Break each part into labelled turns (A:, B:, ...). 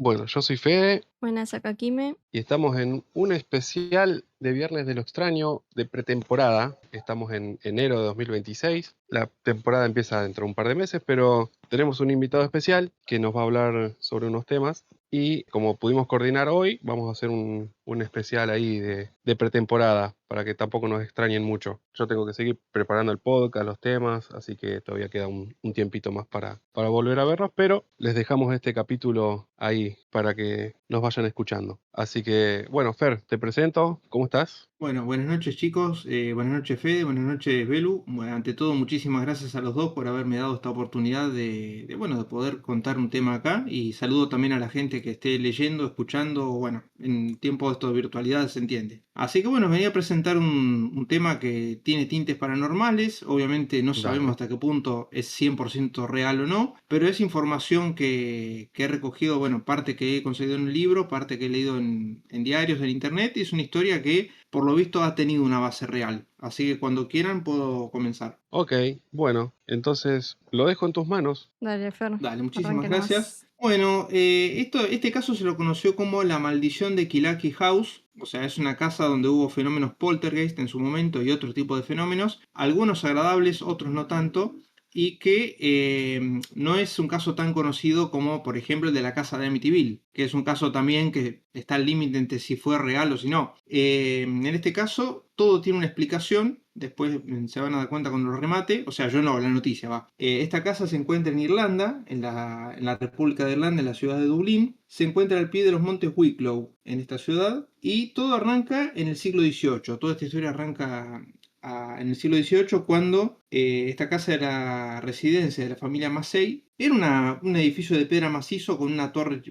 A: Bueno, yo soy Fede
B: Buenas, acá Kime.
A: y estamos en un especial de Viernes de lo Extraño de pretemporada. Estamos en enero de 2026. La temporada empieza dentro de un par de meses, pero tenemos un invitado especial que nos va a hablar sobre unos temas. Y como pudimos coordinar hoy, vamos a hacer un especial ahí de pretemporada para que tampoco nos extrañen mucho. Yo tengo que seguir preparando el podcast, los temas, así que todavía queda un tiempito más para volver a vernos, pero les dejamos este capítulo ahí para que nos vayan escuchando. Así que, bueno, Fer, te presento. ¿Cómo estás?
C: Bueno, buenas noches chicos, buenas noches Fede, buenas noches Belu. Bueno, ante todo, muchísimas gracias a los dos por haberme dado esta oportunidad de poder contar un tema acá y saludo también a la gente que esté leyendo, escuchando, bueno, en tiempo de esto de virtualidad se entiende. Así que bueno, venía a presentar un tema que tiene tintes paranormales, obviamente no sabemos
A: Dale.
C: hasta qué punto es 100% real o no, pero es información que he recogido, bueno, parte que he conseguido en un libro, parte que he leído en diarios, en internet, y es una historia que por lo visto ha tenido una base real. Así que cuando quieran puedo comenzar.
A: Ok, bueno, entonces lo dejo en tus manos.
B: Dale, Fer,
C: Dale, muchísimas
B: arranque
C: gracias.
B: nomás.
C: Bueno, este caso se lo conoció como la maldición de Kilaki House. O sea, es una casa donde hubo fenómenos poltergeist en su momento y otro tipo de fenómenos, algunos agradables, otros no tanto, y que no es un caso tan conocido como, por ejemplo, el de la casa de Amityville, que es un caso también que está al límite entre si fue real o si no. En este caso, todo tiene una explicación. Después se van a dar cuenta cuando lo remate. O sea, yo no, la noticia va. Esta casa se encuentra en Irlanda, en la República de Irlanda, en la ciudad de Dublín. Se encuentra al pie de los montes Wicklow, en esta ciudad. Y todo arranca en el siglo XVIII. Toda esta historia arranca en el siglo XVIII cuando esta casa era residencia de la familia Massey. Era un edificio de piedra macizo con una torre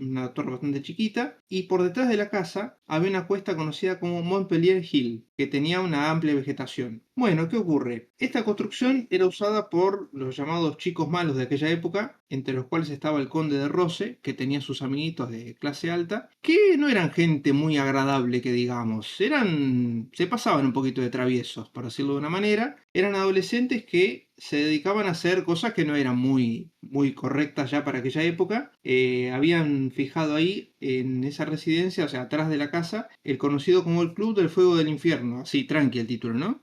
C: bastante chiquita, y por detrás de la casa había una cuesta conocida como Montpellier Hill, que tenía una amplia vegetación. Bueno, ¿qué ocurre? Esta construcción era usada por los llamados chicos malos de aquella época, entre los cuales estaba el conde de Rosse, que tenía sus amiguitos de clase alta, que no eran gente muy agradable, que digamos, se pasaban un poquito de traviesos, por decirlo de una manera. Eran adolescentes que se dedicaban a hacer cosas que no eran muy correctas ya para aquella época. Habían fijado ahí en esa residencia, o sea, atrás de la casa, el conocido como el Club del Fuego del Infierno. Así, tranqui el título, ¿no?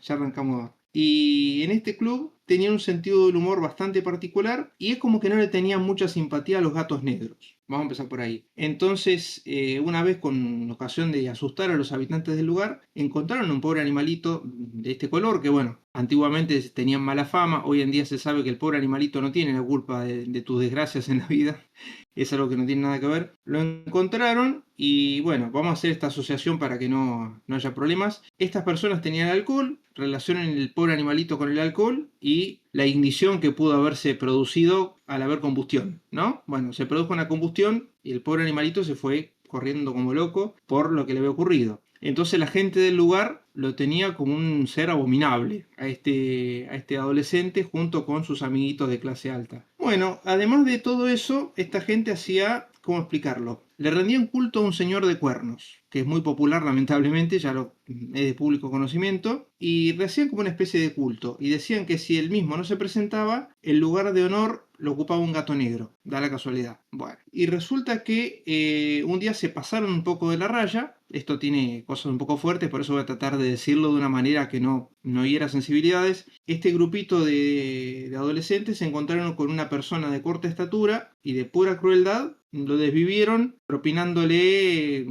C: Ya arrancamos. Y en este club tenía un sentido del humor bastante particular y es como que no le tenían mucha simpatía a los gatos negros. Vamos a empezar por ahí. Entonces, una vez con ocasión de asustar a los habitantes del lugar, encontraron un pobre animalito de este color que, bueno, antiguamente tenían mala fama. Hoy en día se sabe que el pobre animalito no tiene la culpa de tus desgracias en la vida. Es algo que no tiene nada que ver. Lo encontraron y bueno, vamos a hacer esta asociación para que no haya problemas. Estas personas tenían alcohol, relacionan el pobre animalito con el alcohol y la ignición que pudo haberse producido al haber combustión, ¿no? Bueno, se produjo una combustión y el pobre animalito se fue corriendo como loco por lo que le había ocurrido. Entonces la gente del lugar lo tenía como un ser abominable a este adolescente junto con sus amiguitos de clase alta. Bueno, además de todo eso, esta gente hacía, ¿cómo explicarlo? Le rendían culto a un señor de cuernos, que es muy popular lamentablemente, ya lo es de público conocimiento, y le hacían como una especie de culto, y decían que si él mismo no se presentaba, el lugar de honor lo ocupaba un gato negro, da la casualidad. Bueno, y resulta que un día se pasaron un poco de la raya. Esto tiene cosas un poco fuertes, por eso voy a tratar de decirlo de una manera que no hiera sensibilidades. Este grupito de adolescentes se encontraron con una persona de corta estatura y de pura crueldad lo desvivieron propinándole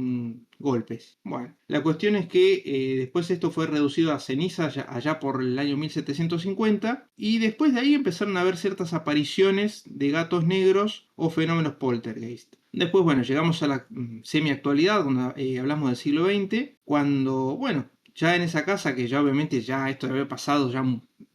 C: golpes. Bueno, la cuestión es que después esto fue reducido a ceniza allá por el año 1750, y después de ahí empezaron a haber ciertas apariciones de gatos negros o fenómenos poltergeist. Después, bueno, llegamos a la semi-actualidad, donde hablamos del siglo XX, cuando, bueno, ya en esa casa, que ya obviamente ya esto había pasado ya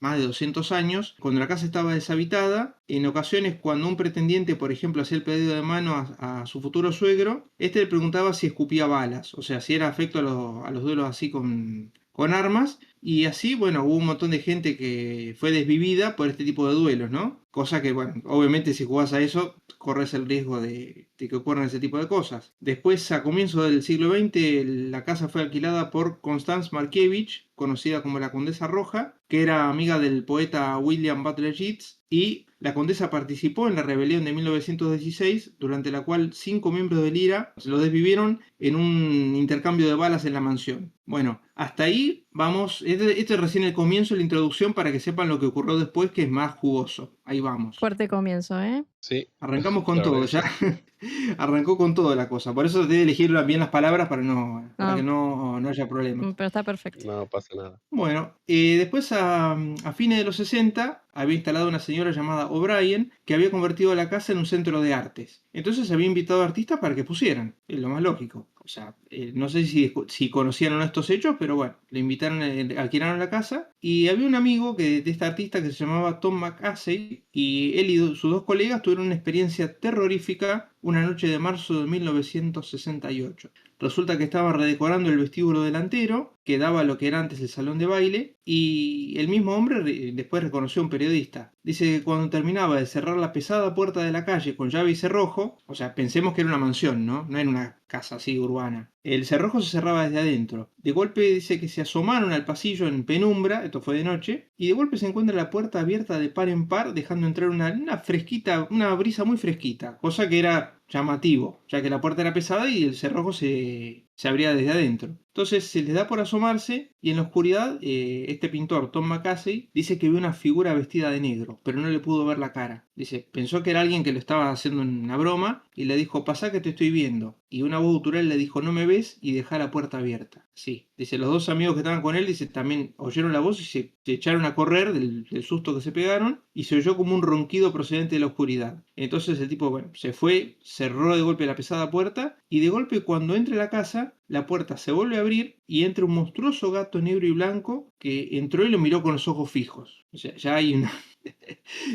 C: más de 200 años, cuando la casa estaba deshabitada, en ocasiones cuando un pretendiente, por ejemplo, hacía el pedido de mano a su futuro suegro, este le preguntaba si escupía balas, o sea, si era afecto a los duelos así con armas, y así, bueno, hubo un montón de gente que fue desvivida por este tipo de duelos, ¿no? Cosa que, bueno, obviamente si jugás a eso, corres el riesgo de que ocurran ese tipo de cosas. Después, a comienzos del siglo XX, la casa fue alquilada por Constance Markievicz, conocida como la Condesa Roja, que era amiga del poeta William Butler Yeats, y la condesa participó en la rebelión de 1916, durante la cual 5 miembros del IRA se lo desvivieron en un intercambio de balas en la mansión. Bueno, hasta ahí vamos. Este es recién el comienzo, la introducción, para que sepan lo que ocurrió después, que es más jugoso. Ahí vamos.
B: Fuerte comienzo, ¿eh?
A: Sí,
C: Arrancamos con
A: la verdad
C: todo,
A: que
C: ya.
A: sí.
C: Arrancó con todo la cosa. Por eso debe elegir bien las palabras para que
B: No,
C: no haya problemas.
B: pero está perfecto.
A: No pasa nada.
C: Bueno, después a fines de los 60 había instalado una señora llamada O'Brien que había convertido la casa en un centro de artes. Entonces había invitado a artistas para que pusieran, es lo más lógico. O sea, no sé si conocían o no estos hechos, pero bueno, le invitaron, alquilaron la casa y había un amigo de esta artista que se llamaba Tom McAsey y él y sus dos colegas tuvieron una experiencia terrorífica una noche de marzo de 1968. Resulta que estaba redecorando el vestíbulo delantero, que daba lo que era antes el salón de baile, y el mismo hombre después reconoció a un periodista. Dice que cuando terminaba de cerrar la pesada puerta de la calle con llave y cerrojo, o sea, pensemos que era una mansión, ¿no? No era una casa así urbana. El cerrojo se cerraba desde adentro. De golpe dice que se asomaron al pasillo en penumbra, esto fue de noche, y de golpe se encuentra la puerta abierta de par en par, dejando entrar una fresquita, una brisa muy fresquita, cosa que era llamativo, ya que la puerta era pesada y el cerrojo se abría desde adentro. Entonces se les da por asomarse y en la oscuridad este pintor, Tom McAsey, dice que vio una figura vestida de negro, pero no le pudo ver la cara. Dice, pensó que era alguien que lo estaba haciendo una broma y le dijo, pasá que te estoy viendo. Y una voz gutural le dijo, no me ves y deja la puerta abierta. Sí, dice, los dos amigos que estaban con él, dice, también oyeron la voz y se echaron a correr del susto que se pegaron y se oyó como un ronquido procedente de la oscuridad. Entonces el tipo, bueno, se fue, cerró de golpe la pesada puerta y de golpe cuando entra a la casa, la puerta se vuelve a abrir y entra un monstruoso gato negro y blanco que entró y lo miró con los ojos fijos. O sea, ya hay una...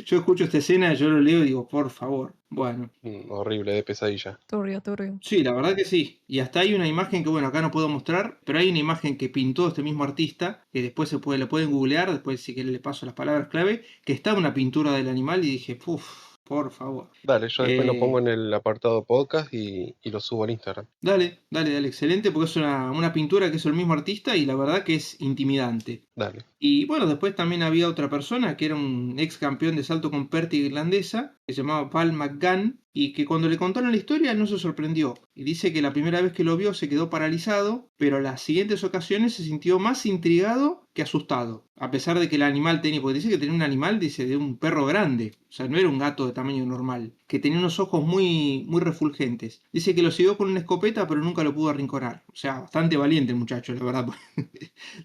C: Yo escucho esta escena, yo lo leo y digo, por favor. Bueno,
A: Horrible, de pesadilla.
B: Turbio, turbio.
C: sí, la verdad que sí. Y hasta hay una imagen que, bueno, acá no puedo mostrar, pero hay una imagen que pintó este mismo artista, que después le pueden googlear, después si quieren le paso las palabras clave, que está una pintura del animal y dije, uff, por favor.
A: Dale, yo después lo pongo
C: Eh,
A: en el apartado podcast y lo subo al Instagram.
C: Dale, dale, dale, excelente, porque es una pintura que hizo el mismo artista y la verdad que es intimidante.
A: Dale.
C: Y bueno, después también había otra persona que era un ex campeón de salto con pértiga irlandesa, que se llamaba Paul McGann, y que cuando le contaron la historia no se sorprendió. Y dice que la primera vez que lo vio se quedó paralizado, pero las siguientes ocasiones se sintió más intrigado que asustado. A pesar de que el animal tenía, porque dice que tenía un animal, dice, de un perro grande. O sea, no era un gato de tamaño normal, que tenía unos ojos muy, muy refulgentes. Dice que lo siguió con una escopeta, pero nunca lo pudo arrinconar. O sea, bastante valiente el muchacho, la verdad.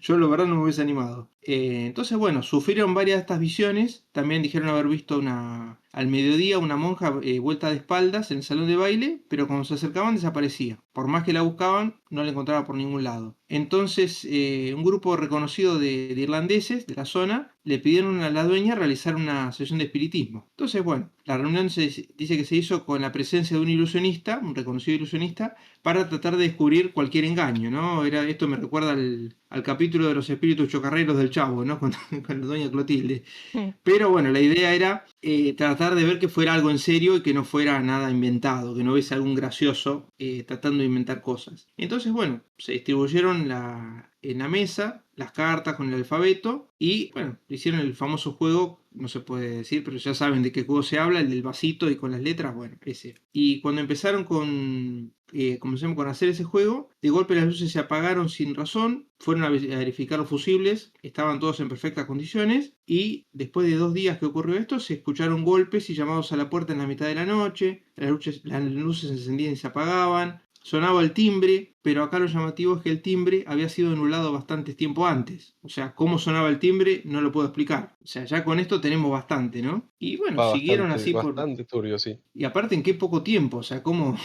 C: Yo la verdad no me hubiese animado. Entonces, bueno, sufrieron varias de estas visiones. También dijeron haber visto al mediodía una monja vuelta de espaldas en el salón de baile, pero cuando se acercaban desaparecía. Por más que la buscaban, no la encontraba por ningún lado. Entonces, un grupo reconocido de irlandeses de la zona le pidieron a la dueña realizar una sesión de espiritismo. Entonces, bueno, la reunión dice que se hizo con la presencia de un ilusionista, un reconocido ilusionista, para tratar de descubrir cualquier engaño, ¿no? Esto me recuerda al capítulo de los espíritus chocarreros del Chavo, ¿no? Con la doña Clotilde. Pero bueno, la idea era tratar de ver que fuera algo en serio y que no fuera nada inventado, que no hubiese algún gracioso tratando de inventar cosas. Entonces, bueno, se distribuyeron en la mesa las cartas con el alfabeto y, bueno, hicieron el famoso juego, no se puede decir, pero ya saben de qué juego se habla, el del vasito y con las letras, bueno, ese. Y cuando empezaron comenzaron con hacer ese juego, de golpe las luces se apagaron sin razón, fueron a verificar los fusibles, estaban todos en perfectas condiciones y después de 2 días que ocurrió esto se escucharon golpes y llamados a la puerta en la mitad de la noche, las luces se encendían y se apagaban, sonaba el timbre, pero acá lo llamativo es que el timbre había sido anulado bastante tiempo antes. O sea, cómo sonaba el timbre no lo puedo explicar. O sea, ya con esto tenemos bastante, ¿no? Y bueno,
A: Va
C: siguieron
A: bastante,
C: así por...
A: bastante turbio, sí.
C: Y aparte en qué poco tiempo, o sea, cómo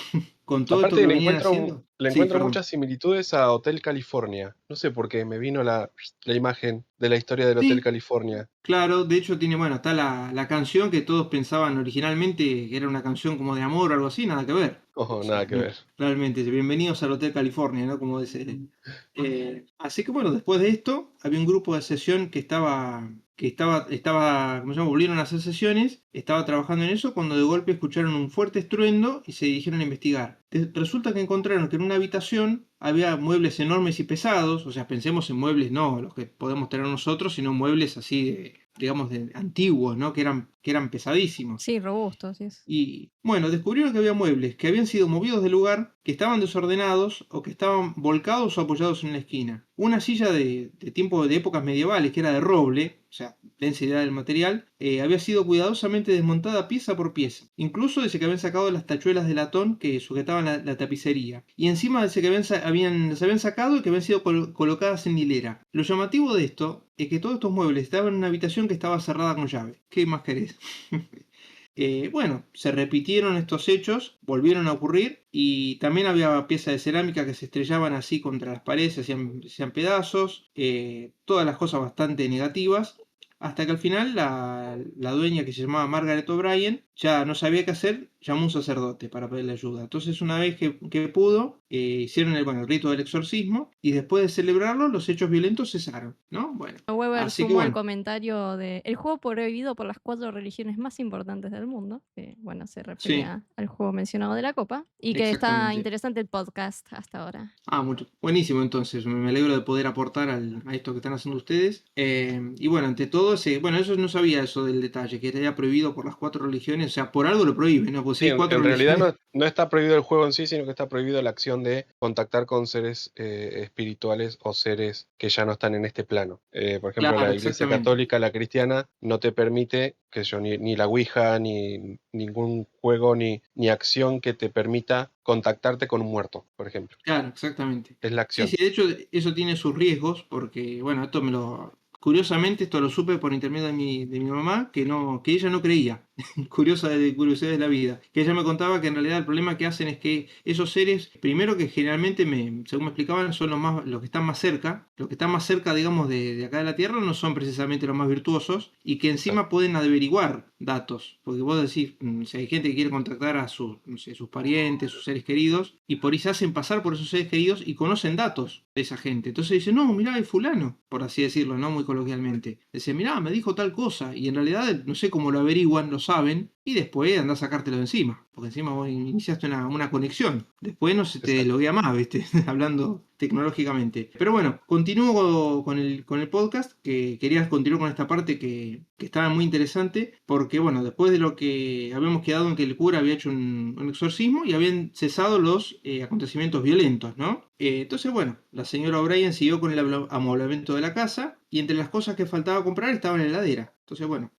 C: con todo esto
A: Aparte
C: que venían haciendo...
A: le
C: Sí,
A: encuentro
C: perdón.
A: muchas similitudes a Hotel California. No sé por qué me vino la imagen de la historia del Hotel
C: Sí,
A: California.
C: claro, de hecho tiene, bueno, está la canción que todos pensaban originalmente que era una canción como de amor o algo así, nada que ver.
A: Ojo,
C: O sea,
A: nada que ver.
C: realmente, bienvenidos al Hotel California, ¿no? Como dice. Así que bueno, después de esto, había un grupo de sesión ¿cómo se llama? Volvieron a hacer sesiones, estaba trabajando en eso cuando de golpe escucharon un fuerte estruendo y se dirigieron a investigar. Resulta que encontraron que en una habitación había muebles enormes y pesados, o sea, pensemos en muebles no los que podemos tener nosotros, sino muebles así de, digamos, de antiguos, ¿no? Que que eran pesadísimos.
B: Sí, robusto, sí es.
C: Y bueno, descubrieron que había muebles que habían sido movidos del lugar, que estaban desordenados o que estaban volcados o apoyados en la esquina. Una silla de tiempo de épocas medievales, que era de roble, o sea, densidad del material, había sido cuidadosamente desmontada pieza por pieza. Incluso dice que habían sacado las tachuelas de latón que sujetaban la tapicería. Y encima dice que las habían sacado y que habían sido colocadas en hilera. Lo llamativo de esto es que todos estos muebles estaban en una habitación que estaba cerrada con llave. ¿Qué más querés? Bueno, se repitieron estos hechos, volvieron a ocurrir y también había piezas de cerámica que se estrellaban así contra las paredes, se hacían pedazos, todas las cosas bastante negativas, hasta que al final la dueña, que se llamaba Margaret O'Brien, ya no sabía qué hacer, llamó a un sacerdote para pedirle ayuda. Entonces, una vez que pudo, hicieron el rito del exorcismo y después de celebrarlo, los hechos violentos cesaron, ¿no? Bueno,
B: Weber
C: así que
B: sumó el
C: bueno,
B: comentario de el juego prohibido por las 4 religiones más importantes del mundo, que bueno, se
C: sí,
B: refería al juego mencionado de la copa, y que está
C: exactamente.
B: interesante el podcast hasta ahora.
C: Mucho. Buenísimo, entonces. Me alegro de poder aportar a esto que están haciendo ustedes. Y bueno, ante todo, bueno, eso no sabía eso del detalle, que era prohibido por las 4 religiones. O sea, por algo lo prohíben, ¿no? Pues si
A: Sí,
C: hay cuatro
A: en realidad
C: religiones.
A: no está prohibido el juego en sí, sino que está prohibido la acción de contactar con seres espirituales o seres que ya no están en este plano. Por ejemplo,
C: Claro,
A: la Iglesia
C: exactamente.
A: Católica, la cristiana, no te permite, que yo, ni la Ouija, ni ningún juego, ni acción que te permita contactarte con un muerto, por ejemplo.
C: Claro, exactamente.
A: Es la
C: Sí,
A: acción.
C: sí, de hecho, eso tiene sus riesgos, porque, bueno, curiosamente, esto lo supe por intermedio de mi mamá, que ella no creía. Curiosidad de la vida, que ella me contaba que en realidad el problema que hacen es que esos seres, primero que generalmente, según me explicaban, son los que están más cerca, digamos, de acá de la Tierra, no son precisamente los más virtuosos, y que
A: Exacto.
C: encima pueden averiguar datos, porque vos decís, si hay gente que quiere contactar a no sé, sus parientes, sus seres queridos, y por ahí se hacen pasar por esos seres queridos y conocen datos de esa gente. Entonces dicen, no, mirá, hay fulano, por así decirlo, no muy coloquialmente. Dice, mirá, me dijo tal cosa, y en realidad no sé cómo lo averiguan, lo saben, y después andás a sacártelo de encima, porque encima vos iniciaste una conexión. Después no se te
A: Exacto.
C: loguea más, ¿viste? Hablando tecnológicamente. Pero bueno, continúo con el podcast, que quería continuar con esta parte que estaba muy interesante, porque bueno, después de lo que habíamos quedado en que el cura había hecho un exorcismo y habían cesado los acontecimientos violentos, ¿no? Entonces, bueno, la señora O'Brien siguió con el amoblamiento de la casa y entre las cosas que faltaba comprar estaba la heladera. Entonces, bueno,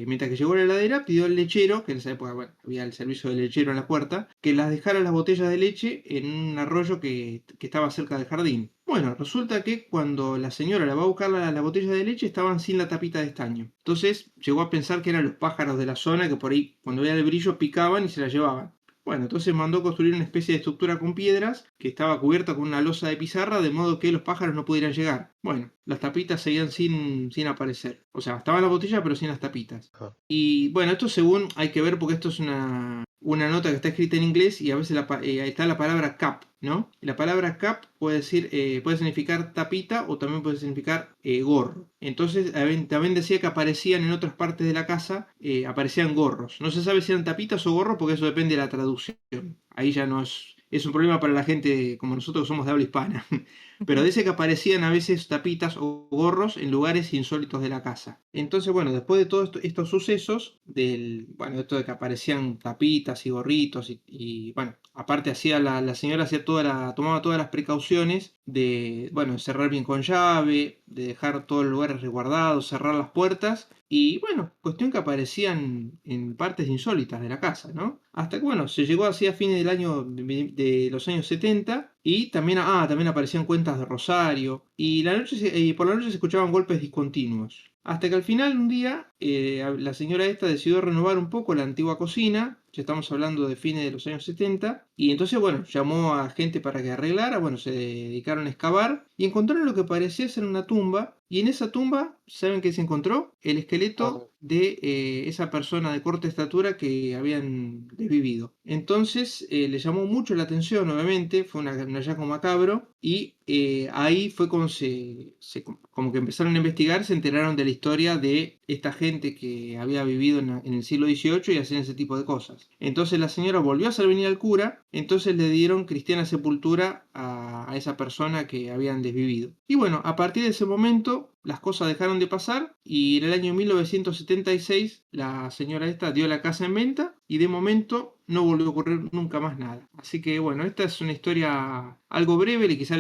C: mientras que llegó la heladera, pidió al lechero, que en esa época, bueno, había el servicio del lechero en la puerta, que las dejara las botellas de leche en un arroyo que estaba cerca del jardín. Bueno, resulta que cuando la señora la va a buscar la botella de leche, estaban sin la tapita de estaño. Entonces llegó a pensar que eran los pájaros de la zona que por ahí, cuando veían el brillo, picaban y se la llevaban. Bueno, entonces mandó construir una especie de estructura con piedras que estaba cubierta con una losa de pizarra de modo que los pájaros no pudieran llegar. Bueno, las tapitas seguían sin aparecer. O sea, estaban las botellas pero sin las tapitas.
A: Ajá.
C: Y bueno, esto según hay que ver porque esto es una nota que está escrita en inglés y a veces ahí está la palabra cap, ¿no? Y la palabra cap puede significar tapita o también puede significar gorro. Entonces también decía que aparecían en otras partes de la casa, aparecían gorros. No se sabe si eran tapitas o gorros porque eso depende de la traducción. Ahí ya no es un problema para la gente como nosotros que somos de habla hispana. Pero dice que aparecían a veces tapitas o gorros en lugares insólitos de la casa. Entonces, bueno, después de todos estos sucesos, bueno, esto de que aparecían tapitas y gorritos, bueno, aparte la señora tomaba todas las precauciones de, bueno, cerrar bien con llave, de dejar todos los lugares resguardados, cerrar las puertas. Y bueno, cuestión que aparecían en partes insólitas de la casa, ¿no? Hasta que, bueno, se llegó así a fines de los años 70 y también aparecían cuentas de Rosario y por la noche se escuchaban golpes discontinuos. Hasta que al final un día la señora esta decidió renovar un poco la antigua cocina, ya estamos hablando de fines de los años 70, y entonces bueno, llamó a gente para que arreglara, bueno, se dedicaron a excavar y encontraron lo que parecía ser una tumba, y en esa tumba, ¿saben qué se encontró? El esqueleto de esa persona de corta estatura que habían desvivido. Entonces le llamó mucho la atención, obviamente, fue un hallazgo macabro y ahí fue como que empezaron a investigar, se enteraron de la historia de esta gente que había vivido en el siglo XVIII y hacían ese tipo de cosas. más. Entonces la señora volvió a hacer venir al cura, entonces le dieron cristiana sepultura a esa persona que habían desvivido. Y bueno, a partir de ese momento las cosas dejaron de pasar y en el año 1976 la señora esta dio la casa en venta y de momento no volvió a ocurrir nunca más nada. Así que bueno, esta es una historia algo breve, quizá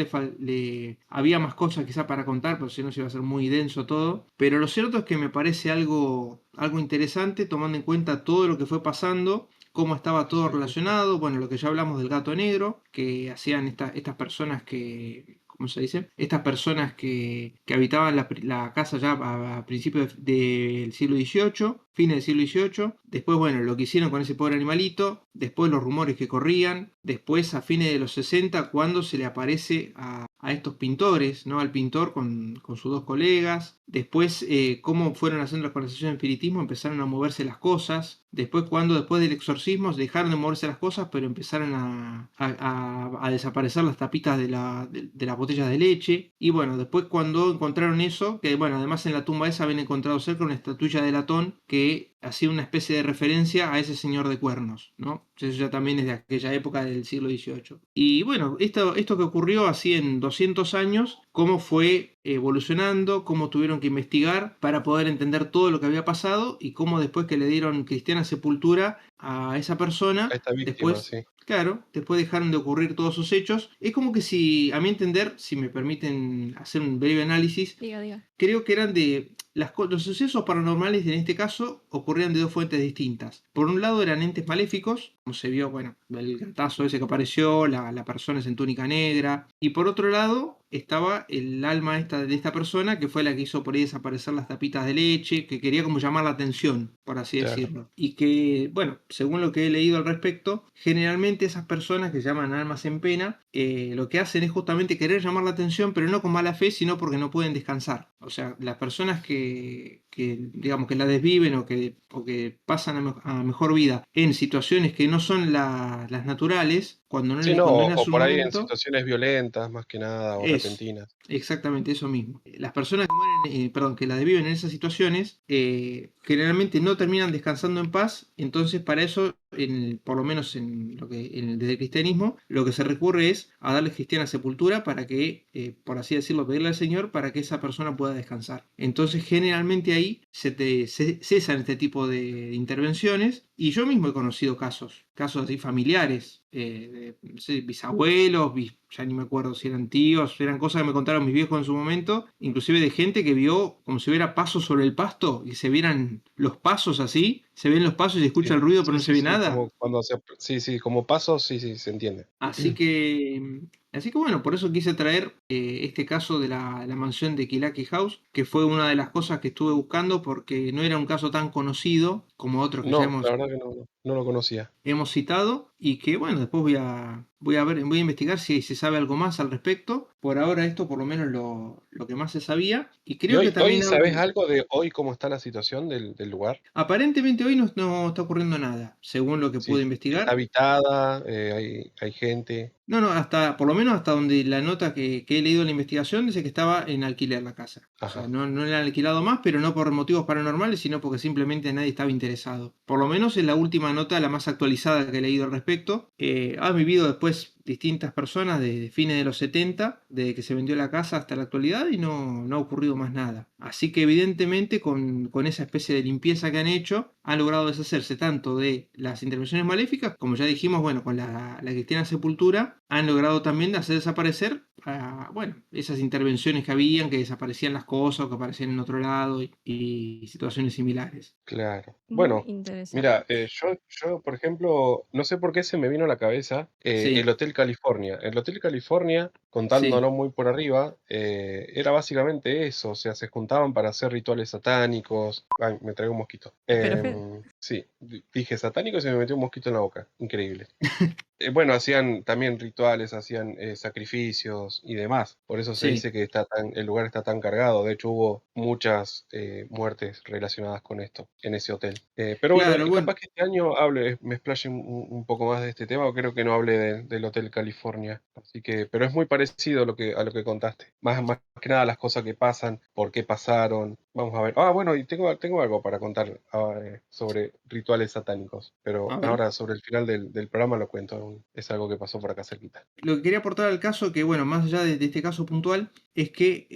C: había más cosas quizá para contar, pero si no se iba a ser muy denso todo. Pero lo cierto es que me parece algo interesante tomando en cuenta todo lo que fue pasando, cómo estaba todo
A: Sí, sí, sí.
C: relacionado, bueno, lo que ya hablamos del gato negro, que hacían estas personas que, ¿cómo se dice? Estas personas que habitaban la casa ya a principios del siglo XVIII, fines del siglo XVIII, después, bueno, lo que hicieron con ese pobre animalito, después los rumores que corrían, después a fines de los 60, cuando se le aparece a estos pintores, ¿no? Al pintor con sus dos colegas, después cómo fueron haciendo las conversaciones de espiritismo, empezaron a moverse las cosas, después después del exorcismo dejaron de moverse las cosas, pero empezaron a desaparecer las tapitas de las botellas de leche, y bueno, después cuando encontraron eso, que bueno, además en la tumba esa habían encontrado cerca una estatuilla de latón que hacía una especie de referencia a ese señor de cuernos, ¿no? Eso ya también es de aquella época del siglo XVIII. Y bueno, esto que ocurrió así en 200 años, cómo fue evolucionando, cómo tuvieron que investigar para poder entender todo lo que había pasado y cómo después que le dieron cristiana sepultura a esa
A: A
C: persona,
A: esta víctima,
C: después,
A: sí.
C: claro, después dejaron de ocurrir todos esos hechos. Es como que si, a mi entender, si me permiten hacer un breve análisis,
B: Diga, diga.
C: creo que eran los sucesos paranormales en este caso ocurrían de dos fuentes distintas. Por un lado eran entes maléficos, como se vio, bueno, el gatazo ese que apareció, la persona en túnica negra, y por otro lado estaba el alma de esta persona que fue la que hizo por ahí desaparecer las tapitas de leche, que quería como llamar la atención, por así
A: Claro.
C: decirlo. Y que, bueno, según lo que he leído al respecto, generalmente esas personas que llaman almas en pena, lo que hacen es justamente querer llamar la atención, pero no con mala fe, sino porque no pueden descansar. O sea, las personas que digamos, que la desviven o que pasan a mejor vida en situaciones que no son las naturales, cuando no
A: Sí,
C: les
A: no,
C: condena
A: o
C: su
A: por ahí en
C: momento,
A: situaciones violentas más que nada o
C: eso,
A: repentinas.
C: exactamente eso mismo. Las personas que mueren, perdón, que la desviven en esas situaciones, generalmente no terminan descansando en paz, entonces para eso, por lo menos desde el cristianismo, lo que se recurre es a darle cristiana sepultura para que, por así decirlo, pedirle al Señor para que esa persona pueda descansar. Entonces generalmente ahí cesan este tipo de intervenciones y yo mismo he conocido casos así familiares, no sé, bisabuelos, ya ni me acuerdo si eran tíos, eran cosas que me contaron mis viejos en su momento, inclusive de gente que vio como si hubiera pasos sobre el pasto y se vieran los pasos así, se ven los pasos y se escucha
A: Sí,
C: el ruido pero
A: sí,
C: no se
A: sí,
C: ve
A: sí,
C: nada.
A: como cuando sí, sí, como pasos, sí, sí, se entiende.
C: Así que bueno, por eso quise traer este caso de la mansión de Kilaki House, que fue una de las cosas que estuve buscando porque no era un caso tan conocido como otros que ya
A: No, la
C: hemos
A: verdad que no lo conocía.
C: hemos citado y que bueno, después voy a investigar si se sabe algo más al respecto. Por ahora esto por lo menos lo que más se sabía y
A: ¿Y
C: creo que
A: hoy
C: también
A: sabés algo de hoy cómo está la situación del lugar?
C: aparentemente hoy no está ocurriendo nada, según lo que
A: Sí,
C: pude
A: está
C: investigar.
A: habitada, hay gente.
C: No, por lo menos hasta donde la nota que he leído en la investigación dice que estaba en alquiler la casa. O sea,
A: Ajá,
C: no la han alquilado más, pero no por motivos paranormales, sino porque simplemente nadie estaba interesado. Por lo menos en la última nota, la más actualizada que he leído al respecto. Ha vivido después distintas personas de fines de los 70, desde que se vendió la casa hasta la actualidad, y no ha ocurrido más nada. Así que evidentemente con esa especie de limpieza que han hecho, han logrado deshacerse tanto de las intervenciones maléficas, como ya dijimos, bueno, con la cristiana sepultura, han logrado también hacer desaparecer, bueno, esas intervenciones que habían, que desaparecían las cosas o que aparecían en otro lado y situaciones similares.
A: claro.
B: Muy
A: Bueno, mira,
B: interesante.
A: yo, por ejemplo, no sé por qué se me vino a la cabeza el
C: Sí,
A: Hotel California. El Hotel California,
C: sí,
A: contándolo muy por arriba, era básicamente eso, o sea, se juntaban para hacer rituales satánicos. Ay, me traigo un mosquito.
B: Pero
A: Sí, dije satánico y se me metió un mosquito en la boca. Increíble. Bueno, hacían también rituales, hacían sacrificios y demás. Por eso se
C: sí,
A: dice que el lugar está tan cargado. De hecho, hubo muchas muertes relacionadas con esto en ese hotel. Pero bueno,
C: claro, bueno.
A: capaz que este año me explaye un poco más de este tema, o creo que no hable del Hotel California. Así que, pero es muy parecido parecido a lo que contaste. Más que nada las cosas que pasan, por qué pasaron. Vamos a ver. Bueno, y tengo algo para contar sobre rituales satánicos, pero
C: A ver.
A: ahora sobre el final del programa lo cuento. Es algo que pasó por acá cerquita.
C: Lo que quería aportar al caso, que bueno, más allá de este caso puntual, es que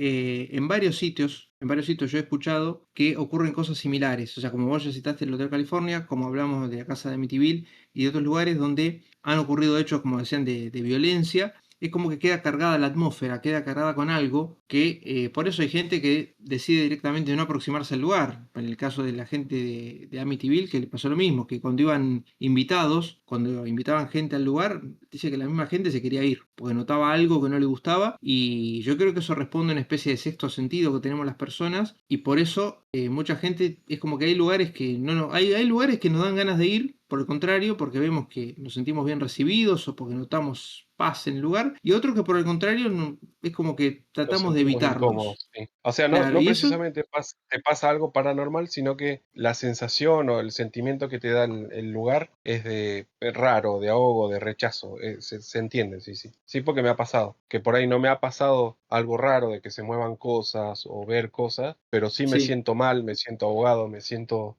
C: en varios sitios yo he escuchado que ocurren cosas similares. O sea, como vos ya citaste el Hotel California, como hablamos de la casa de Amityville y de otros lugares donde han ocurrido hechos, como decían, de violencia. Es como que queda cargada la atmósfera, queda cargada con algo que por eso hay gente que decide directamente no aproximarse al lugar. En el caso de la gente de Amityville, que le pasó lo mismo, que cuando iban invitados, cuando invitaban gente al lugar, dice que la misma gente se quería ir, porque notaba algo que no le gustaba, y yo creo que eso responde a una especie de sexto sentido que tenemos las personas, y por eso mucha gente, es como que hay lugares que hay lugares que nos dan ganas de ir, por el contrario, porque vemos que nos sentimos bien recibidos o porque notamos paz en el lugar, y otros que por el contrario es como que
A: Nos
C: tratamos de
A: sentimos
C: evitarlos.
A: incómodos, sí. O sea,
C: Claro,
A: no
C: y eso,
A: precisamente te pasa algo paranormal, sino que la sensación o el sentimiento que te da el lugar es de raro, de ahogo, de rechazo. Se entiende, sí, sí. Sí, porque me ha pasado. Que por ahí no me ha pasado algo raro de que se muevan cosas o ver cosas, pero sí me
C: sí.
A: siento mal, me siento ahogado, me siento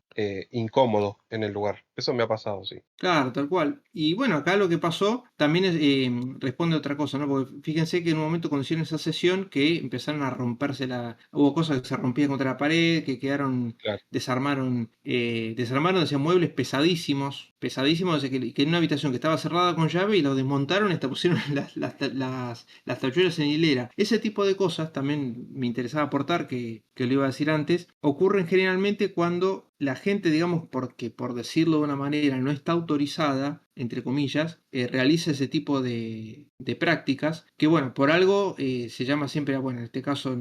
A: incómodo en el lugar. Eso me ha pasado, sí.
C: Claro, tal cual. Y bueno, acá lo que pasó también responde a otra cosa, ¿no? Porque fíjense que en un momento cuando hicieron esa sesión que empezaron a romperse hubo cosas que se rompían contra la pared, que quedaron,
A: Claro.
C: desarmaron, decía, muebles pesadísimos, pesadísimos, o sea, que en una habitación que estaba cerrada con llave y lo desmontaron y hasta pusieron las tachuelas en hilera. Ese tipo de cosas también me interesaba aportar, que lo iba a decir antes, ocurren generalmente cuando la gente, digamos, porque por decirlo de una manera no está autorizada, entre comillas, realiza ese tipo de prácticas, que bueno, por algo se llama siempre, bueno, en este caso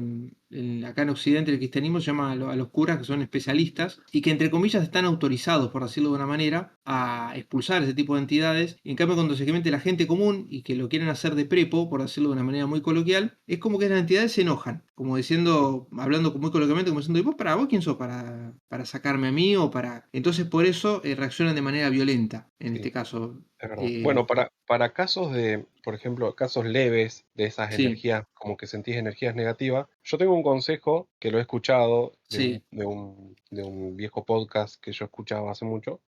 C: acá en Occidente el cristianismo se llama a los curas que son especialistas y que entre comillas están autorizados, por decirlo de una manera, a expulsar ese tipo de entidades. Y en cambio cuando se mete la gente común y que lo quieren hacer de prepo, por decirlo de una manera muy coloquial, es como que las entidades se enojan, como diciendo, hablando muy coloquialmente, como diciendo, ¿y vos quién sos para sacarme a mí o para...? Entonces por eso reaccionan de manera violenta, en
A: Sí.
C: este caso.
A: Es verdad. Bueno, para casos por ejemplo, casos leves de esas
C: Sí,
A: energías, como que sentís energías negativas, yo tengo un consejo que lo he escuchado
C: sí,
A: de un viejo podcast que yo escuchaba hace mucho.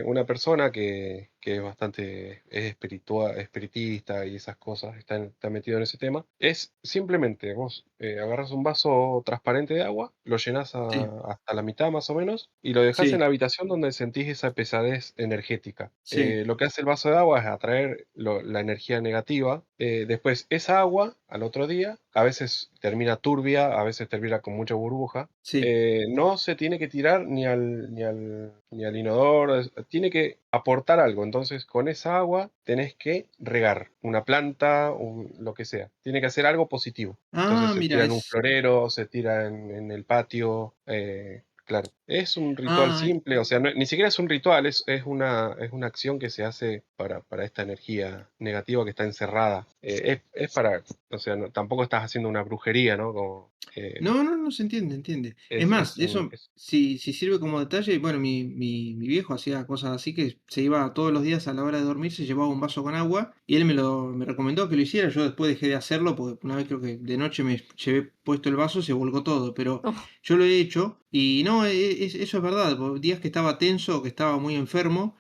A: Una persona que es bastante espiritista y esas cosas, está metido en ese tema, es simplemente vos agarras un vaso transparente de agua, lo llenás
C: sí,
A: hasta la mitad más o menos, y lo dejás en
C: sí,
A: la habitación donde sentís esa pesadez energética.
C: sí.
A: Lo que hace el vaso de agua es atraer la energía negativa. Después, esa agua, al otro día, a veces termina turbia, a veces termina con mucha burbuja.
C: Sí.
A: No se tiene que tirar ni al inodoro, tiene que aportar algo. Entonces, con esa agua tenés que regar una planta, lo que sea. Tiene que hacer algo positivo. Entonces
C: Ah,
A: se
C: mira,
A: tira en un florero, se tira en el patio. Claro, es un ritual
C: Ah,
A: simple, o sea, ni siquiera es un ritual, es una acción que se hace para esta energía negativa que está encerrada. Es para, o sea, tampoco estás haciendo una brujería, ¿no? Como,
C: no, se entiende, entiende. Es más, eso, si sirve como detalle, bueno, mi viejo hacía cosas así que se iba todos los días a la hora de dormir, se llevaba un vaso con agua y él me recomendó que lo hiciera. Yo después dejé de hacerlo porque una vez creo que de noche me llevé puesto el vaso, se volcó todo, pero
B: Oh,
C: yo lo he hecho y no, eso es verdad. Por días que estaba tenso, que estaba muy enfermo,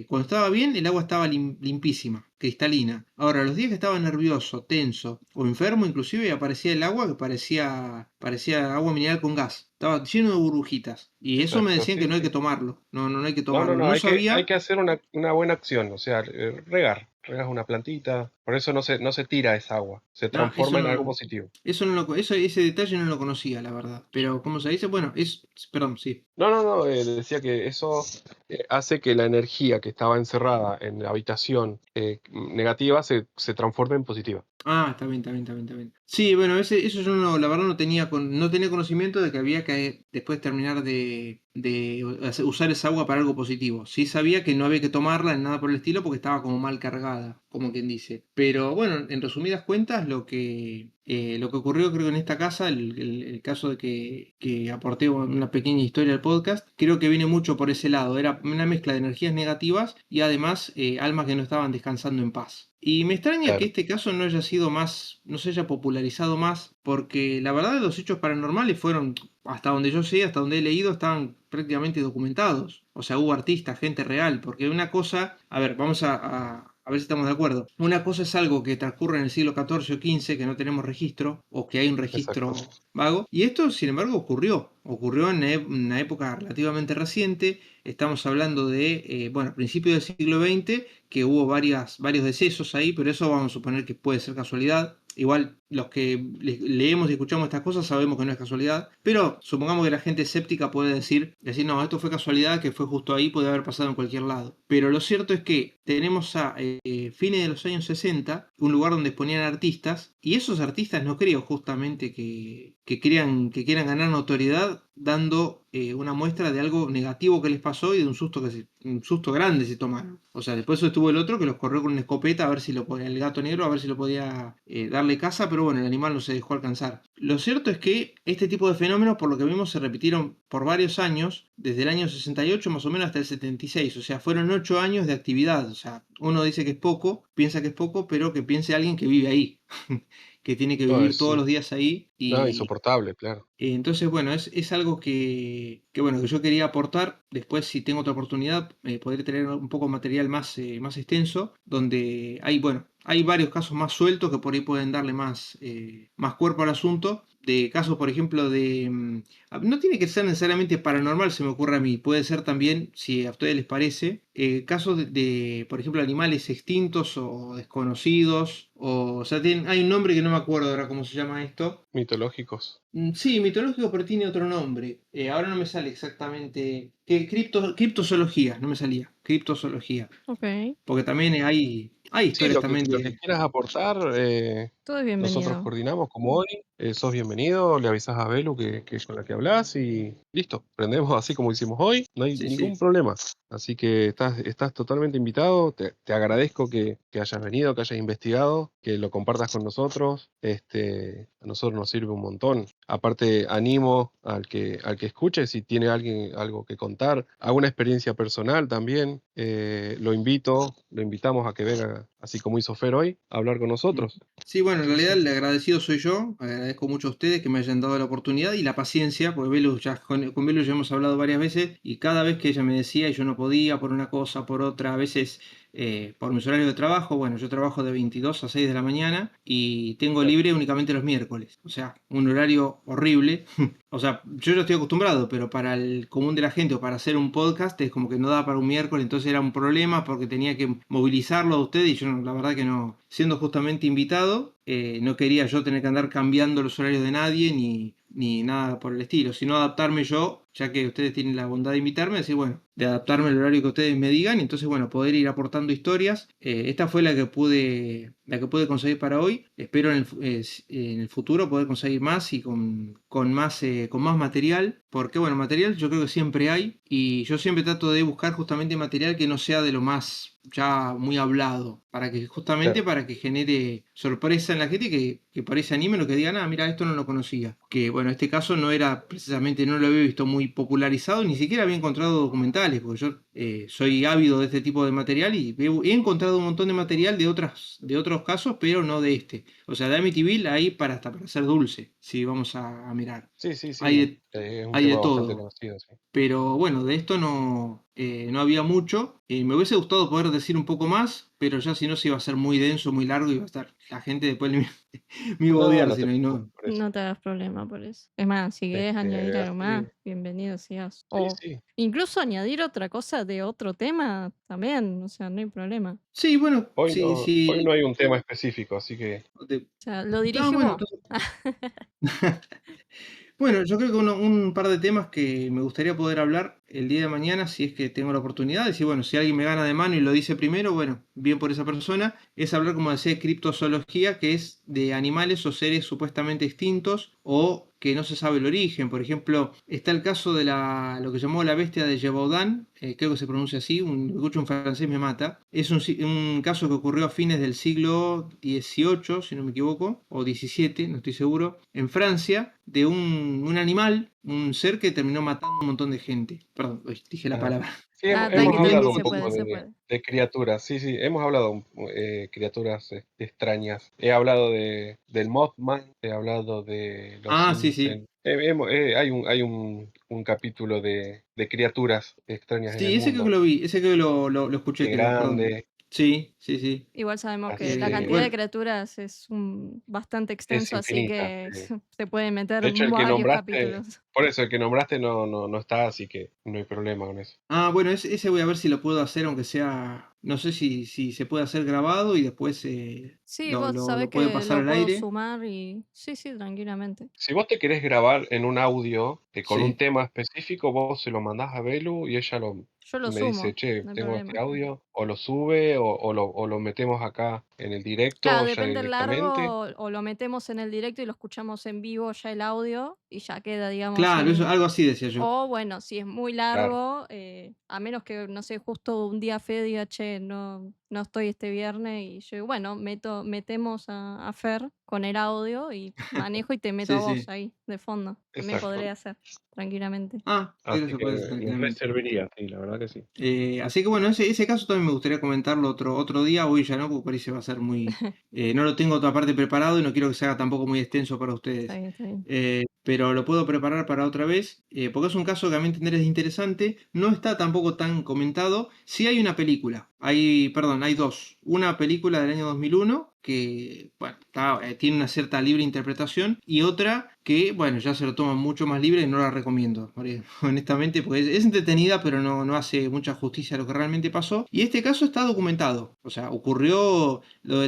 C: cuando estaba bien, el agua estaba limpísima, cristalina. Ahora, los días que estaba nervioso, tenso o enfermo, inclusive aparecía el agua que parecía agua mineral con gas. Estaba lleno de burbujitas. Y eso me
A: exacto,
C: decían
A: sí,
C: que no hay que
A: sí.
C: tomarlo. No, no hay que
A: No, no,
C: tomarlo.
A: no,
C: No
A: hay
C: sabía.
A: que hacer una buena acción, o sea, regas una plantita, por eso no se tira esa agua, se
C: Ah, eso
A: transforma en algo
C: no.
A: positivo.
C: Ese detalle no lo conocía, la verdad. Pero, ¿cómo se dice? Bueno, perdón, sí.
A: No, decía que eso hace que la energía que estaba encerrada en la habitación negativa se transforme en positiva.
C: Ah, está bien, está bien, está bien, está bien. Sí, bueno, eso yo no, la verdad no tenía conocimiento de que había que después terminar de usar esa agua para algo positivo. Sí sabía que no había que tomarla en nada por el estilo porque estaba como mal cargada, como quien dice. Pero bueno, en resumidas cuentas, lo que ocurrió creo en esta casa, el caso de que aporté una pequeña historia al podcast, creo que viene mucho por ese lado. Era una mezcla de energías negativas y además almas que no estaban descansando en paz. Y me extraña que
A: Claro,
C: este caso no haya sido más, no se haya popularizado más, porque la verdad los hechos paranormales fueron, hasta donde yo sé, hasta donde he leído, estaban prácticamente documentados. O sea, hubo artistas, gente real, porque una cosa, a ver, vamos a ver si estamos de acuerdo. Una cosa es algo que transcurre en el siglo XIV o XV, que no tenemos registro, o que hay un registro
A: exacto.
C: vago, y esto, sin embargo, ocurrió en una época relativamente reciente. Estamos hablando de, bueno, principios del siglo XX, que hubo varios decesos ahí, pero eso vamos a suponer que puede ser casualidad. Igual los que leemos y escuchamos estas cosas sabemos que no es casualidad, pero supongamos que la gente escéptica puede decir, no, esto fue casualidad, que fue justo ahí, puede haber pasado en cualquier lado. Pero lo cierto es que tenemos a fines de los años 60 un lugar donde exponían artistas, y esos artistas no creo justamente que quieran ganar notoriedad dando una muestra de algo negativo que les pasó y de un susto grande se tomaron. O sea, después estuvo el otro que los corrió con una escopeta a ver si lo podía, el gato negro, a ver si lo podía darle caza, pero bueno, el animal no se dejó alcanzar. Lo cierto es que este tipo de fenómenos, por lo que vimos, se repitieron por varios años, desde el año 68 más o menos hasta el 76. O sea, fueron 8 años de actividad. O sea, uno dice que es poco, piensa que es poco, pero que piense alguien que vive ahí, que tiene que
A: No,
C: vivir todos los días ahí.
A: no,
C: Y
A: insoportable, claro.
C: entonces, bueno, es algo bueno, que yo quería aportar. Después, si tengo otra oportunidad, podré tener un poco de material más extenso, donde bueno, hay varios casos más sueltos que por ahí pueden darle más cuerpo al asunto. De casos, por ejemplo, no tiene que ser necesariamente paranormal, se me ocurre a mí. Puede ser también, si a ustedes les parece, casos por ejemplo, animales extintos o desconocidos. O sea, hay un nombre que no me acuerdo ahora cómo se llama esto.
A: Mitológicos.
C: Sí, mitológico, pero tiene otro nombre. Ahora no me sale exactamente. Criptozoología, no me salía. Criptozoología.
B: Ok.
C: Porque también hay
A: Sí,
C: historias también
A: lo que quieras aportar,
B: Todo es
A: nosotros
B: bienvenido.
A: coordinamos como hoy. Sos bienvenido, le avisas a Belu que es con la que hablas y listo. Prendemos así como hicimos hoy, no hay
C: Sí,
A: ningún
C: sí.
A: problema. Así que estás totalmente invitado. Te agradezco que hayas venido, que hayas investigado, que lo compartas con nosotros. A nosotros nos sirve un montón. Aparte, animo al que escuche, si tiene alguien algo que contar, alguna experiencia personal también, lo invitamos a que venga, así como hizo Fer hoy, a hablar con nosotros.
C: Sí, bueno, en
A: Sí,
C: realidad
A: sí.
C: el agradecido soy yo, agradezco mucho a ustedes que me hayan dado la oportunidad y la paciencia, porque con Belu ya hemos hablado varias veces y cada vez que ella me decía y yo no podía por una cosa, por otra, a veces por mis horarios de trabajo, bueno, yo trabajo de 22 a 6 de la mañana y tengo libre únicamente los miércoles, o sea, un horario horrible. O sea, yo ya estoy acostumbrado, pero para el común de la gente o para hacer un podcast es como que no da para un miércoles, entonces era un problema porque tenía que movilizarlo a usted y yo la verdad que no, siendo justamente invitado, no quería yo tener que andar cambiando los horarios de nadie ni nada por el estilo, sino adaptarme yo, ya que ustedes tienen la bondad de invitarme, decir, bueno, de adaptarme al horario que ustedes me digan y entonces, bueno, poder ir aportando historias. Esta fue la que pude conseguir para hoy. Espero en el futuro poder conseguir más y con más material, porque, bueno, material yo creo que siempre hay y yo siempre trato de buscar justamente material que no sea de lo más ya muy hablado, justamente
A: Claro.
C: para que genere sorpresa en la gente que por ahí se animen o que digan, mira, esto no lo conocía. Que bueno, este caso no era precisamente, no lo había visto muy popularizado, ni siquiera había encontrado documentales, porque yo soy ávido de este tipo de material y he encontrado un montón de material de otros casos, pero no de este. O sea, de Amityville hay hasta para hacer dulce, si vamos a mirar.
A: Sí, sí,
C: Hay
A: sí.
C: de,
A: Es un
C: hay de
A: tema bastante
C: todo.
A: conocido, sí.
C: Pero bueno, de esto no había mucho. Me hubiese gustado poder decir un poco más, pero ya si no se iba a ser muy denso, muy largo y iba a estar. La gente después me iba a
A: No,
C: odiar,
A: no
C: si
A: te
C: no, y
A: preocupes
C: no.
A: por eso.
B: No te hagas problema por eso. Es más, si quieres añadir algo
A: Así
B: más,
A: que,
B: bienvenido seas.
A: sí,
B: O
A: sí.
B: incluso añadir otra cosa de otro tema también, o sea, no hay problema.
C: Sí, bueno, sí,
A: Hoy
C: sí.
A: no hay un tema específico, así que
B: O sea, lo
C: No,
B: dirigís
C: bueno,
B: vos.
C: entonces. Bueno, yo creo que un par de temas que me gustaría poder hablar el día de mañana, si es que tengo la oportunidad, decir, bueno, si alguien me gana de mano y lo dice primero, bueno, bien por esa persona, es hablar, como decía, de criptozoología, que es de animales o seres supuestamente extintos o que no se sabe el origen. Por ejemplo, está el caso de lo que llamó la bestia de Gévaudan, creo que se pronuncia así, escucho un francés me mata. Es un caso que ocurrió a fines del siglo XVIII, si no me equivoco, o XVII, no estoy seguro, en Francia, de un animal, un ser que terminó matando a un montón de gente. Perdón, dije la
A: Ajá.
C: palabra.
A: Sí,
B: Ah,
A: hemos
C: Eh,
B: tranqui,
A: hablado un
B: se
A: poco
B: puede, se puede.
A: de criaturas, sí, sí, hemos hablado criaturas extrañas. He hablado del Mothman, he hablado de los
C: sí, sí.
A: Simpson. Hay un capítulo de criaturas extrañas en el
C: Sí, ese creo que
A: mundo,
C: lo vi, ese creo que lo escuché,
A: de
C: creo, perdón.
A: grande,
C: Sí, sí, sí.
B: Igual sabemos que
A: así
B: la
A: que
B: cantidad de
C: Bueno,
B: criaturas es bastante
A: es
B: extenso, así
A: infinita.
B: que
A: Sí.
B: se pueden meter
A: De hecho, el que
B: varios
A: nombraste,
B: capítulos.
A: por eso el que nombraste no está, así que no hay problema con eso.
C: bueno, ese voy a ver si lo puedo hacer, aunque sea, no sé si se puede hacer grabado y después
B: Sí, vos sabés
C: lo puede
B: que
C: pasar
B: lo
C: al
B: puedo
C: aire.
B: sumar y sí, sí, tranquilamente.
A: Si vos te querés grabar en un audio con un
C: Sí.
A: tema específico, vos se lo mandás a Belu y ella
B: Yo lo
A: me dice,
B: sumo,
A: che,
B: no hay
A: tengo este
B: problema.
A: audio, o lo sube o lo metemos acá en el
B: Claro,
A: directo ya
B: depende del
A: directamente.
B: largo, o lo metemos en el directo y lo escuchamos en vivo ya el audio y ya queda, digamos,
C: Claro, eso,
B: en...
C: algo así decía yo.
B: O bueno, si es muy
A: Claro,
B: largo, a menos que, no sé, justo un día Fede diga, che, no estoy este viernes y yo digo, bueno, metemos a Fer con el audio y manejo y te meto a
C: Sí,
B: vos
C: sí.
B: ahí de fondo. También podré
A: exacto.
B: hacer tranquilamente.
C: Eso
A: Así
C: se
A: que
C: puede hacer
A: nos re
C: tranquilamente.
A: serviría, sí, la verdad que sí.
C: Así que bueno, ese caso también me gustaría comentarlo otro día, hoy ya no, porque por ahí se va a ser muy... no lo tengo otra parte preparado y no quiero que se haga tampoco muy extenso para
B: Está
C: ustedes.
B: bien, está bien.
C: Pero lo puedo preparar para otra vez, porque es un caso que a mi entender es interesante, no está tampoco tan comentado. Sí hay una película, hay dos. Una película del año 2001 que, bueno, tiene una cierta libre interpretación y otra que, bueno, ya se lo toma mucho más libre y no la recomiendo, honestamente, porque es entretenida, pero no hace mucha justicia a lo que realmente pasó. Y este caso está documentado, o sea, ocurrió lo de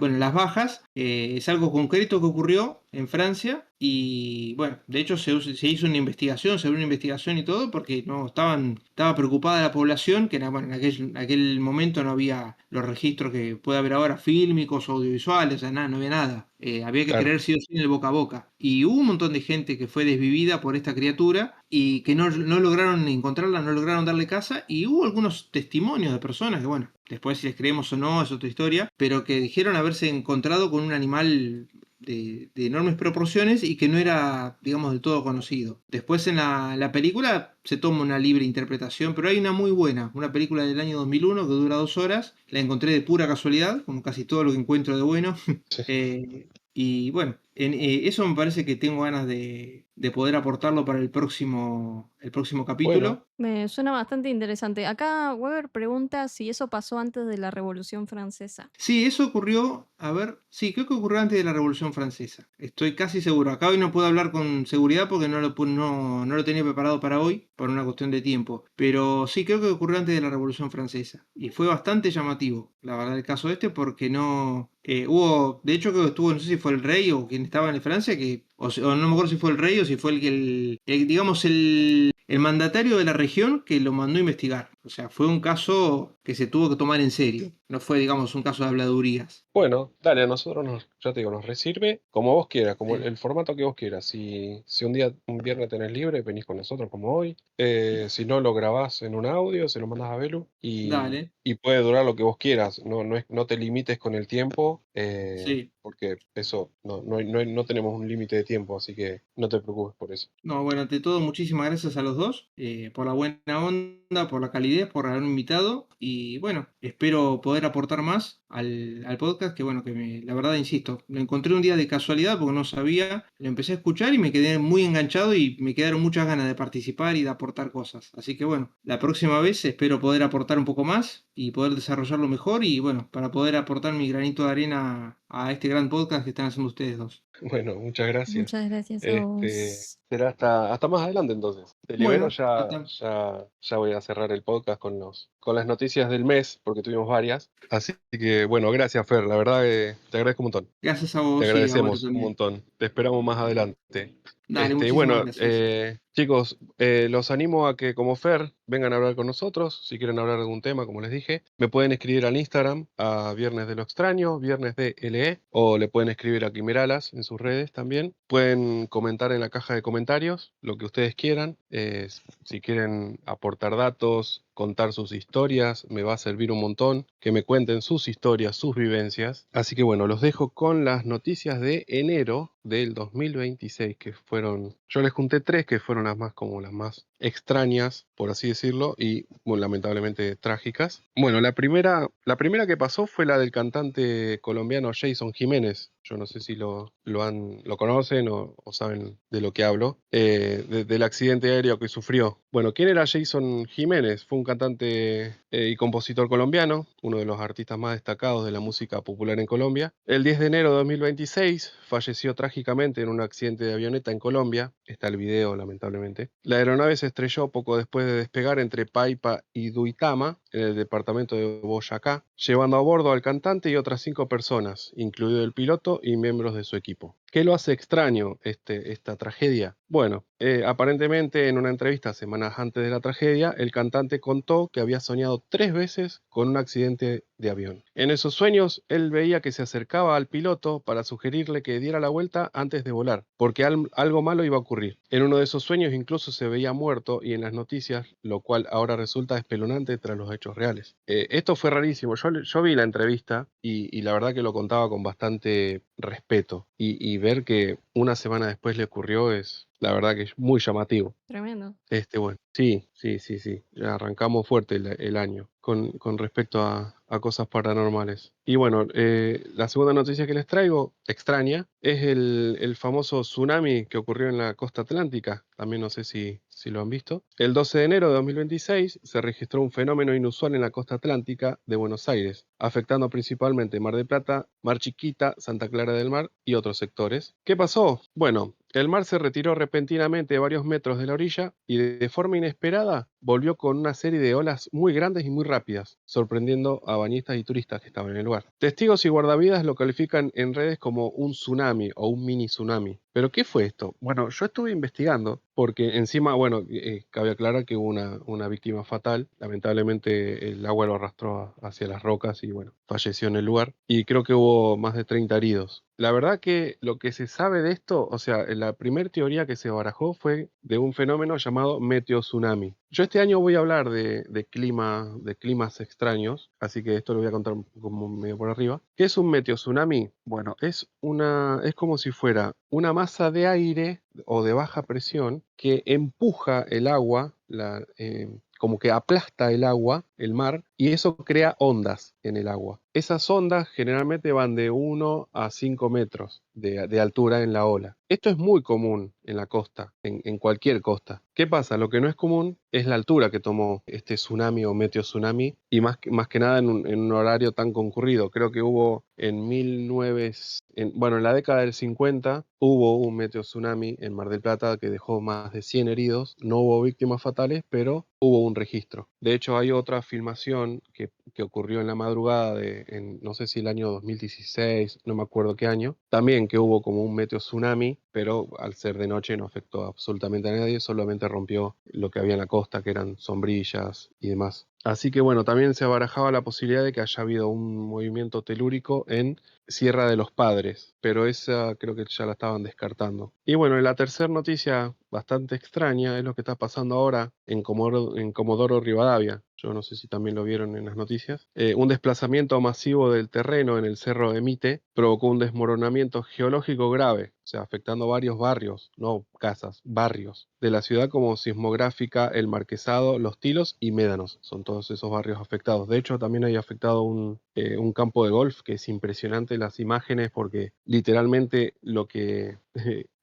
C: bueno, las bajas, es algo concreto que ocurrió en Francia y, bueno, de hecho se hizo una investigación, se abrió una investigación y todo porque no estaba preocupada la población, que bueno, en aquel momento no había los registros que puede haber ahora, fílmicos o audiovisuales, o sea, nada, no había nada. Había que
A: Claro,
C: creer sí o sí en el boca a boca. Y hubo un montón de gente que fue desvivida por esta criatura y que no lograron encontrarla, no lograron darle casa. Y hubo algunos testimonios de personas que, bueno, después si les creemos o no es otra historia, pero que dijeron haberse encontrado con un animal de enormes proporciones y que no era, digamos, del todo conocido. Después en la película se toma una libre interpretación, pero hay una muy buena, una película del año 2001 que dura 2 horas, la encontré de pura casualidad, como casi todo lo que encuentro de bueno.
A: sí.
C: Y bueno, eso me parece que tengo ganas de poder aportarlo para el próximo
A: Bueno,
C: capítulo.
B: Me suena bastante interesante. Acá Weber pregunta si eso pasó antes de la Revolución Francesa.
C: Sí, eso ocurrió, a ver, sí, creo que ocurrió antes de la Revolución Francesa. Estoy casi seguro. Acá hoy no puedo hablar con seguridad porque no lo tenía preparado para hoy, por una cuestión de tiempo. Pero sí, creo que ocurrió antes de la Revolución Francesa. Y fue bastante llamativo, la verdad, el caso este, porque no... hubo, de hecho creo que estuvo, no sé si fue el rey o quien estaba en Francia, o no me acuerdo si fue el rey o si fue digamos, el mandatario de la región que lo mandó a investigar. O sea, fue un caso que se tuvo que tomar en serio. No fue, digamos, un caso de habladurías.
A: bueno, dale, a nosotros ya te digo, nos resirve como vos quieras, como el,
C: Sí.
A: el formato que vos quieras. Si un viernes tenés libre, venís con nosotros como hoy. Si no, lo grabás en un audio, se lo mandás a Belu
C: Dale.
A: y puede durar lo que vos quieras. No te limites con el tiempo,
C: Sí.
A: porque eso, no tenemos un límite de tiempo, así que no te preocupes por eso.
C: No, bueno, ante todo, muchísimas gracias a los dos por la buena onda, por la calidez, por haberme invitado. Y bueno, espero poder aportar más al podcast, que bueno, la verdad, insisto, lo encontré un día de casualidad porque no sabía, lo empecé a escuchar y me quedé muy enganchado y me quedaron muchas ganas de participar y de aportar cosas. Así que bueno, la próxima vez espero poder aportar un poco más y poder desarrollarlo mejor y bueno, para poder aportar mi granito de arena a este gran podcast que están haciendo ustedes dos.
A: Bueno, muchas gracias.
B: Muchas gracias a vos.
A: Será hasta más adelante entonces. Te libero,
C: Bueno,
A: ya,
C: hasta...
A: ya voy a cerrar el podcast con con las noticias del mes, porque tuvimos varias. Así que, bueno, gracias, Fer. La verdad que te agradezco un montón.
C: Gracias a
A: Te
C: vos y a Vero
A: agradecemos un
C: también.
A: montón. Te esperamos más adelante.
C: Dale,
A: Y
C: muchísimas
A: bueno,
C: gracias.
A: chicos, los animo a que como Fer vengan a hablar con nosotros. Si quieren hablar de algún tema, como les dije, me pueden escribir al Instagram a Viernes de lo Extraño, Viernes de LE, o le pueden escribir a Quimeralas en sus redes también. Pueden comentar en la caja de comentarios lo que ustedes quieran. Si quieren aportar datos, contar sus historias, me va a servir un montón que me cuenten sus historias, sus vivencias. Así que bueno, los dejo con las noticias de enero del 2026, que fueron, yo les junté 3 que fueron las más como las más extrañas, por así decirlo, y bueno, lamentablemente trágicas. Bueno, la primera que pasó fue la del cantante colombiano Jason Jiménez. Yo no sé si lo conocen o saben de lo que hablo, del accidente aéreo que sufrió. Bueno, ¿quién era Jason Jiménez? Fue un cantante y compositor colombiano, uno de los artistas más destacados de la música popular en Colombia. El 10 de enero de 2026 falleció trágicamente en un accidente de avioneta en Colombia. Está el video, lamentablemente. La aeronave se estrelló poco después de despegar entre Paipa y Duitama, en el departamento de Boyacá, llevando a bordo al cantante y otras 5 personas, incluido el piloto y miembros de su equipo. ¿Qué lo hace extraño esta tragedia? Bueno, aparentemente en una entrevista semanas antes de la tragedia, el cantante contó que había soñado 3 veces con un accidente de avión. En esos sueños, él veía que se acercaba al piloto para sugerirle que diera la vuelta antes de volar, porque algo malo iba a ocurrir. En uno de esos sueños incluso se veía muerto y en las noticias, lo cual ahora resulta espeluznante tras los hechos reales. Esto fue rarísimo. Yo vi la entrevista y la verdad que lo contaba con bastante respeto. Y ver que una semana después le ocurrió es, la verdad que es muy llamativo.
B: Tremendo.
A: Bueno, sí. Ya arrancamos fuerte el año con respecto a cosas paranormales. Y bueno, la segunda noticia que les traigo, extraña, es el famoso tsunami que ocurrió en la costa atlántica. También no sé si lo han visto. El 12 de enero de 2026 se registró un fenómeno inusual en la costa atlántica de Buenos Aires, afectando principalmente Mar del Plata, Mar Chiquita, Santa Clara del Mar y otros sectores. ¿Qué pasó? Bueno, el mar se retiró repentinamente varios metros de la orilla y de forma inesperada volvió con una serie de olas muy grandes y muy rápidas, sorprendiendo a bañistas y turistas que estaban en el lugar. Testigos y guardavidas lo califican en redes como un tsunami o un mini tsunami. ¿Pero qué fue esto? Bueno, yo estuve investigando porque encima, bueno, cabe aclarar que hubo una víctima fatal. Lamentablemente el agua lo arrastró hacia las rocas y bueno, falleció en el lugar. Y creo que hubo más de 30 heridos. La verdad que lo que se sabe de esto, o sea, la primera teoría que se barajó fue de un fenómeno llamado meteotsunami. Yo este año voy a hablar de climas extraños, así que esto lo voy a contar como medio por arriba. ¿Qué es un meteotsunami? Bueno, es como si fuera una masa de aire o de baja presión que empuja el agua, como que aplasta el agua, el mar, y eso crea ondas en el agua. Esas ondas generalmente van de 1 a 5 metros de altura en la ola. Esto es muy común en la costa, en cualquier costa. ¿Qué pasa? Lo que no es común es la altura que tomó este tsunami o meteotsunami y más que nada en un horario tan concurrido. Creo que hubo en la década del 50 hubo un meteotsunami en Mar del Plata que dejó más de 100 heridos. No hubo víctimas fatales, pero hubo un registro. De hecho, hay otra filmación que ocurrió en la madrugada no sé si el año 2016, no me acuerdo qué año, también que hubo como un meteotsunami, pero al ser de noche no afectó absolutamente a nadie, solamente rompió lo que había en la costa, que eran sombrillas y demás. Así que bueno, también se barajaba la posibilidad de que haya habido un movimiento telúrico en Sierra de los Padres, pero esa creo que ya la estaban descartando. Y bueno, la tercera noticia bastante extraña es lo que está pasando ahora en Comodoro Rivadavia. Yo no sé si también lo vieron en las noticias. Un desplazamiento masivo del terreno en el Cerro de Mite provocó un desmoronamiento geológico grave, o sea, afectando varios barrios, no casas, barrios de la ciudad como Sismográfica, El Marquesado, Los Tilos y Médanos. Son todos esos barrios afectados. De hecho, también hay afectado un campo de golf que es impresionante las imágenes porque literalmente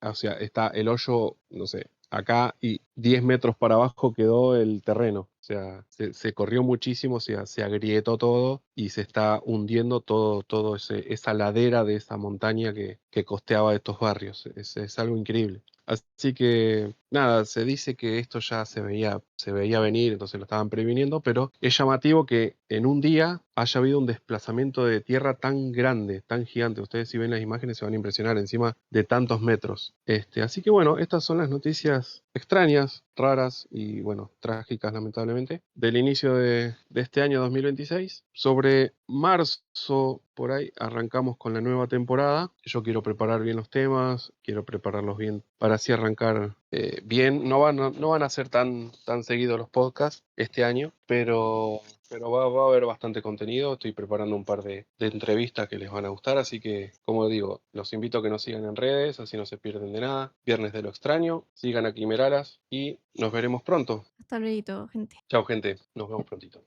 A: o sea, está el hoyo, no sé, acá y 10 metros para abajo quedó el terreno. O sea, se corrió muchísimo, se agrietó todo y se está hundiendo todo esa ladera de esa montaña que costeaba estos barrios. Es algo increíble. Así que nada, se dice que esto ya se veía venir, entonces lo estaban previniendo, pero es llamativo que en un día haya habido un desplazamiento de tierra tan grande, tan gigante. Ustedes si ven las imágenes se van a impresionar encima de tantos metros. Así que bueno, estas son las noticias extrañas, raras y bueno, trágicas lamentablemente, del inicio de este año 2026. Sobre marzo, por ahí, arrancamos con la nueva temporada. Yo quiero preparar bien los temas, quiero prepararlos bien para así arrancar bien. No van a ser tan seguidos los podcasts este año, pero va a haber bastante contenido. Estoy preparando un par de entrevistas que les van a gustar, así que, como digo, los invito a que nos sigan en redes, así no se pierden de nada. Viernes de lo extraño, sigan a Quimeralas y nos veremos pronto.
B: Hasta luego, gente.
A: Chao, gente. Nos vemos prontito.